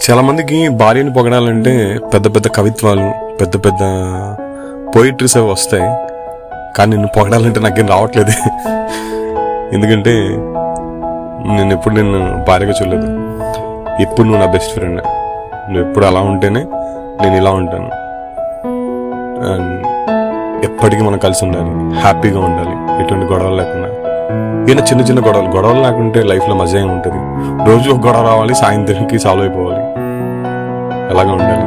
చాలా మందికి భార్యని పొగడాలంటే పెద్ద పెద్ద కవిత్వాలు, పెద్ద పెద్ద పోయిట్రీస్ అవి వస్తాయి. కానీ నిన్ను పొగడాలంటే నాకేం రావట్లేదు. ఎందుకంటే నేను ఎప్పుడు నిన్ను భార్యగా చూడలేదు. ఎప్పుడు నువ్వు నా బెస్ట్ ఫ్రెండ్. నువ్వు ఎప్పుడు అలా ఉంటేనే నేను ఇలా ఉంటాను. ఎప్పటికీ మనం కలిసి ఉండాలి, హ్యాపీగా ఉండాలి, ఎటువంటి గొడవలు లేకుండా. ఏదైనా చిన్న చిన్న గొడవలు లేకుంటే లైఫ్లో మజా ఏమి ఉంటుంది. రోజు ఒక గొడవ రావాలి, సాయంత్రంకి సాల్వ్ అయిపోవాలి. అలాగా ఉండాలి.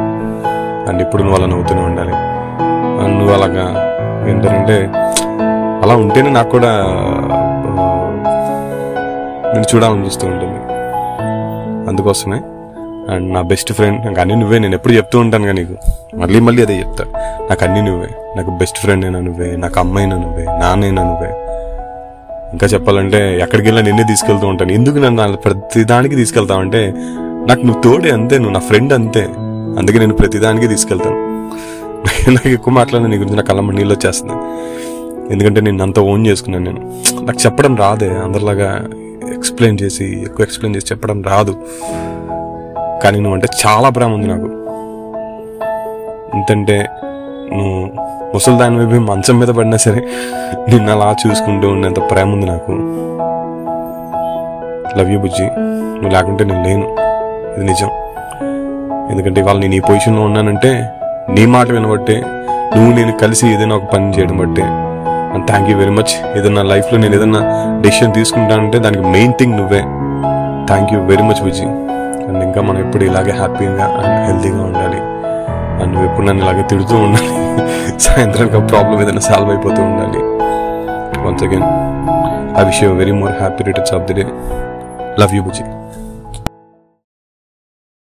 అండ్ ఇప్పుడు నువ్వు అలా నవ్వుతూనే ఉండాలి. నువ్వు అలాగా ఏంటంటే అలా ఉంటేనే నాకు కూడా నేను చూడాలనిపిస్తూ ఉంటుంది. అందుకోసమే అండ్ నా బెస్ట్ ఫ్రెండ్ నాకు అన్నీ నువ్వే. నేను ఎప్పుడు చెప్తూ ఉంటాను కానీ నీకు మళ్ళీ అదే చెప్తా. నాకు అన్నీ నువ్వే. నాకు బెస్ట్ ఫ్రెండ్ అయినా నువ్వే, నాకు అమ్మైనా నువ్వే, నాన్నైనా నువ్వే. ఇంకా చెప్పాలంటే ఎక్కడికి వెళ్ళినా నిన్నే తీసుకెళ్తూ ఉంటాను. ఎందుకు నన్ను ప్రతిదానికి తీసుకెళ్తావంటే నాకు నువ్వు తోడే, అంతే. నువ్వు నా ఫ్రెండ్ అంతే. అందుకే నేను ప్రతిదానికి తీసుకెళ్తాను. నాకు ఎక్కువ మాట్లాడిన నీ గురించి నా కళ్ళమ్మ నీళ్ళు వచ్చేస్తుంది. ఎందుకంటే నేను అంత ఓన్ చేసుకున్నాను. నేను నాకు చెప్పడం రాదే, అందరిలాగా ఎక్కువ ఎక్స్ప్లెయిన్ చేసి చెప్పడం రాదు. కానీ నువ్వంటే చాలా ప్రేమ ఉంది నాకు. ఎంతంటే నువ్వు ముసలిదాని వైపు మంచం మీద పడినా సరే నిన్ను అలా చూసుకుంటూ ఉండేంత ప్రేమ ఉంది నాకు. లవ్ యూ బుజ్జి. నువ్వు లేకుంటే నేను లేను, ఇది నిజం. ఎందుకంటే ఇవాళ నేను ఈ పొజిషన్లో ఉన్నానంటే నీ మాట వినబట్టే, నువ్వు నేను కలిసి ఏదైనా ఒక పని చేయడం బట్టే. And thank you very much. ఏదైనా లైఫ్లో నేను ఏదైనా డెసిషన్ తీసుకుంటానంటే దానికి మెయిన్ థింగ్ నువ్వే. Thank you very much Bujji. And ఇంకా మనం ఎప్పుడు ఇలాగే హ్యాపీగా అండ్ హెల్తీగా ఉండాలి. అండ్ నువ్వు ఎప్పుడు నన్ను ఇలాగే తిడుతూ ఉండాలి. సాయంత్రానికి ప్రాబ్లం ఏదైనా సాల్వ్ అయిపోతూ ఉండాలి. Once again I wish you very more happy returns of the day. Love you Bujji.